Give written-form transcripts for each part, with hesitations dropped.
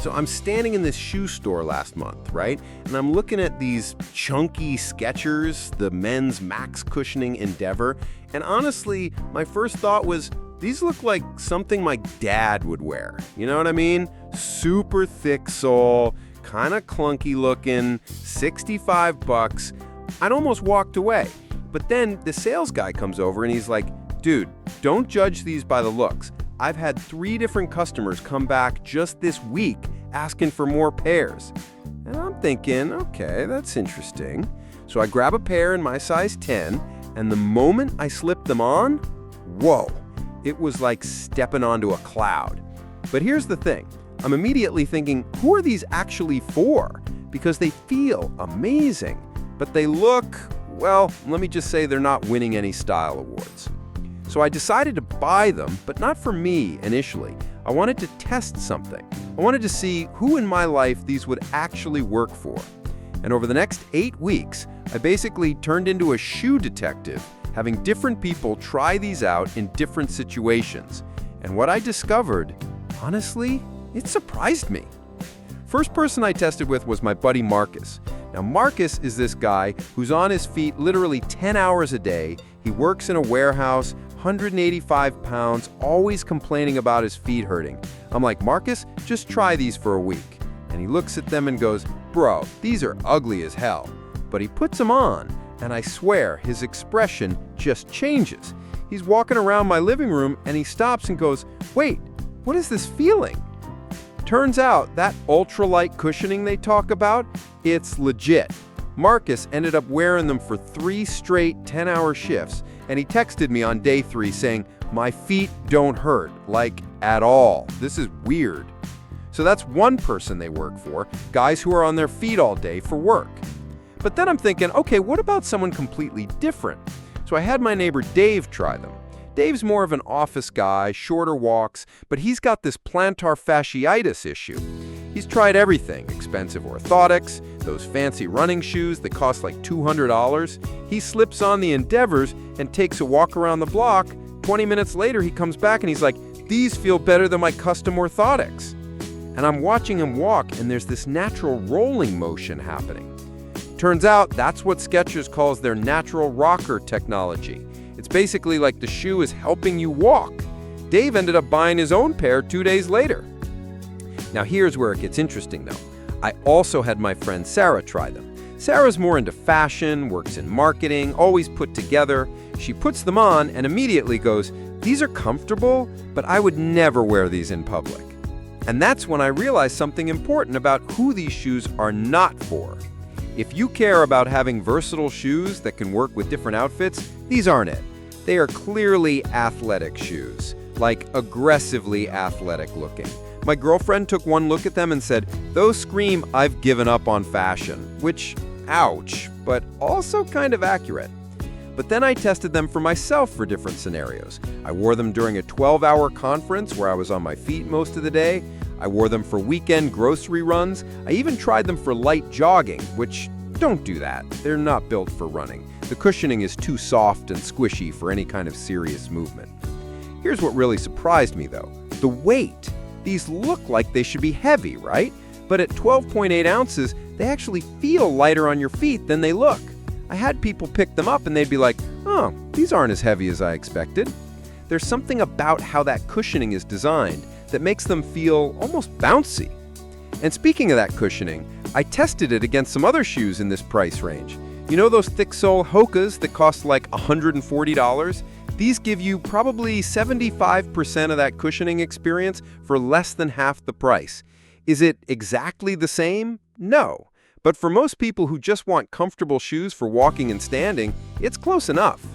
So I'm standing in this shoe store last month, right? And I'm looking at these chunky Skechers, the men's max cushioning Endeavour. And honestly, my first thought was, these look like something my dad would wear. You know what I mean? Super thick sole, kind of clunky looking, 65 bucks. I'd almost walked away. But then the sales guy comes over and he's like, dude, don't judge these by the looks. I've had 3 different customers come back just this week asking for more pairs. And I'm thinking, okay, that's interesting. So I grab a pair in my size 10, and the moment I slip them on, whoa, it was like stepping onto a cloud. But here's the thing. I'm immediately thinking, who are these actually for? Because they feel amazing, but they look, well, let me just say they're not winning any style awards. So I decided to buy them, but not for me initially. I wanted to test something. I wanted to see who in my life these would actually work for. And over the next 8 weeks, I basically turned into a shoe detective, having different people try these out in different situations. And what I discovered, honestly, it surprised me. First person I tested with was my buddy Marcus. Now, Marcus is this guy who's on his feet literally 10 hours a day. He works in a warehouse, 185 pounds, always complaining about his feet hurting. I'm like, Marcus, just try these for a week. And he looks at them and goes, bro, these are ugly as hell. But he puts them on, and I swear his expression just changes. He's walking around my living room and he stops and goes, wait, what is this feeling? Turns out that ultralight cushioning they talk about, it's legit. Marcus ended up wearing them for 3 straight 10-hour shifts, and he texted me on day 3 saying, my feet don't hurt, like at all. This is weird. So that's one person they work for, guys who are on their feet all day for work. But then I'm thinking, okay, what about someone completely different? So I had my neighbor Dave try them. Dave's more of an office guy, shorter walks, but he's got this plantar fasciitis issue. He's tried everything, expensive orthotics, those fancy running shoes that cost like $200. He slips on the Endeavors and takes a walk around the block. 20 minutes later, he comes back and he's like, these feel better than my custom orthotics. And I'm watching him walk, and there's this natural rolling motion happening. Turns out that's what Skechers calls their natural rocker technology. It's basically like the shoe is helping you walk. Dave ended up buying his own pair 2 days later. Now here's where it gets interesting though. I also had my friend Sarah try them. Sarah's more into fashion, works in marketing, always put together. She puts them on and immediately goes, these are comfortable, but I would never wear these in public. And that's when I realized something important about who these shoes are not for. If you care about having versatile shoes that can work with different outfits, these aren't it. They are clearly athletic shoes, like aggressively athletic looking. My girlfriend took one look at them and said, those scream, I've given up on fashion, which, ouch, but also kind of accurate. But then I tested them for myself for different scenarios. I wore them during a 12-hour conference where I was on my feet most of the day. I wore them for weekend grocery runs. I even tried them for light jogging, which, don't do that. They're not built for running. The cushioning is too soft and squishy for any kind of serious movement. Here's what really surprised me though, the weight. These look like they should be heavy, right? But at 12.8 ounces, they actually feel lighter on your feet than they look. I had people pick them up and they'd be like, oh, these aren't as heavy as I expected. There's something about how that cushioning is designed that makes them feel almost bouncy. And speaking of that cushioning, I tested it against some other shoes in this price range. You know those thick sole Hokas that cost like $140? These give you probably 75% of that cushioning experience for less than half the price. Is it exactly the same? No. But for most people who just want comfortable shoes for walking and standing, it's close enough.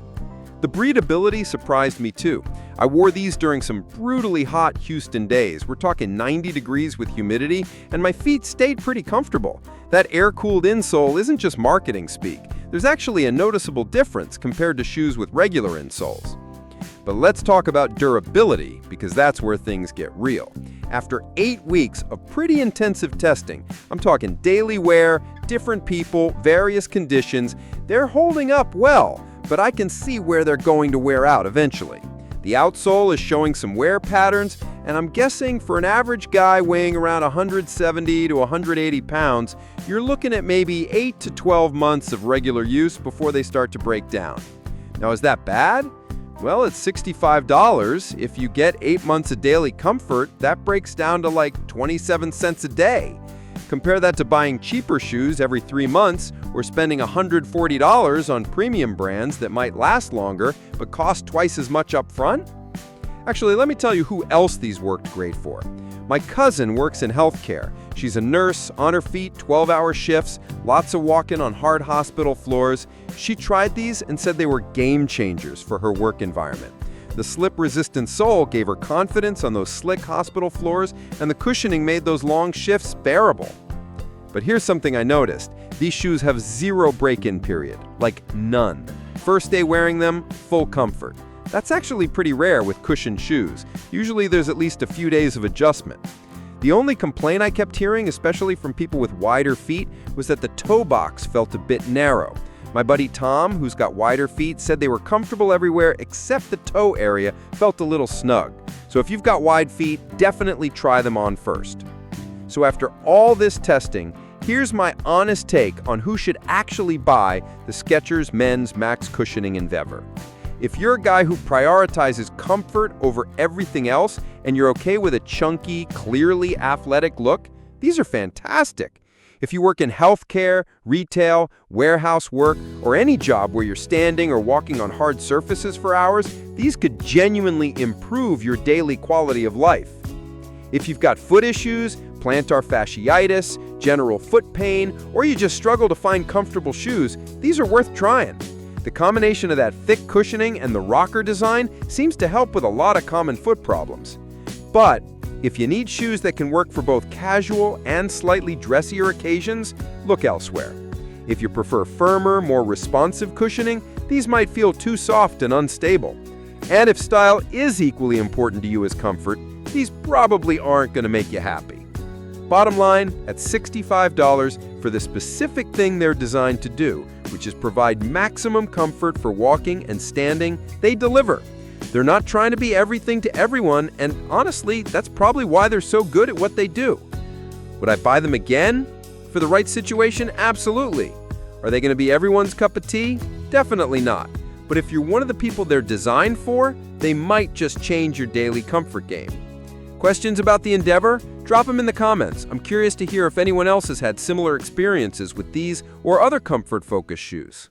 The breathability surprised me too. I wore these during some brutally hot Houston days. We're talking 90 degrees with humidity, and my feet stayed pretty comfortable. That air-cooled insole isn't just marketing speak. There's actually a noticeable difference compared to shoes with regular insoles. But let's talk about durability, because that's where things get real. After 8 weeks of pretty intensive testing, I'm talking daily wear, different people, various conditions, they're holding up well, but I can see where they're going to wear out eventually. The The outsole is showing some wear patterns, and I'm guessing for an average guy weighing around 170 to 180 pounds, you're looking at maybe 8 to 12 months of regular use before they start to break down. Now, is that bad? Well, it's $65. If you get 8 months of daily comfort, that breaks down to like 27 cents a day. Compare that to buying cheaper shoes every 3 months or spending $140 on premium brands that might last longer but cost twice as much up front. Actually, let me tell you who else these worked great for. My cousin works in healthcare. She's a nurse, on her feet, 12-hour shifts, lots of walking on hard hospital floors. She tried these and said they were game changers for her work environment. The slip-resistant sole gave her confidence on those slick hospital floors, and the cushioning made those long shifts bearable. But here's something I noticed. These shoes have zero break-in period, like none. First day wearing them, full comfort. That's actually pretty rare with cushioned shoes. Usually there's at least a few days of adjustment. The only complaint I kept hearing, especially from people with wider feet, was that the toe box felt a bit narrow. My buddy Tom, who's got wider feet, said they were comfortable everywhere except the toe area felt a little snug. So if you've got wide feet, definitely try them on first. So after all this testing, here's my honest take on who should actually buy the Skechers Men's Max Cushioning Endeavour. If you're a guy who prioritizes comfort over everything else and you're okay with a chunky, clearly athletic look, these are fantastic. If you work in healthcare, retail, warehouse work, or any job where you're standing or walking on hard surfaces for hours, these could genuinely improve your daily quality of life. If you've got foot issues, plantar fasciitis, general foot pain, or you just struggle to find comfortable shoes, these are worth trying. The combination of that thick cushioning and the rocker design seems to help with a lot of common foot problems. But if you need shoes that can work for both casual and slightly dressier occasions, look elsewhere. If you prefer firmer, more responsive cushioning, these might feel too soft and unstable. And if style is equally important to you as comfort, these probably aren't going to make you happy. Bottom line, at $65 for the specific thing they're designed to do, which is provide maximum comfort for walking and standing, they deliver. They're not trying to be everything to everyone, and honestly, that's probably why they're so good at what they do. Would I buy them again? For the right situation, absolutely. Are they going to be everyone's cup of tea? Definitely not. But if you're one of the people they're designed for, they might just change your daily comfort game. Questions about the Endeavour? Drop them in the comments. I'm curious to hear if anyone else has had similar experiences with these or other comfort-focused shoes.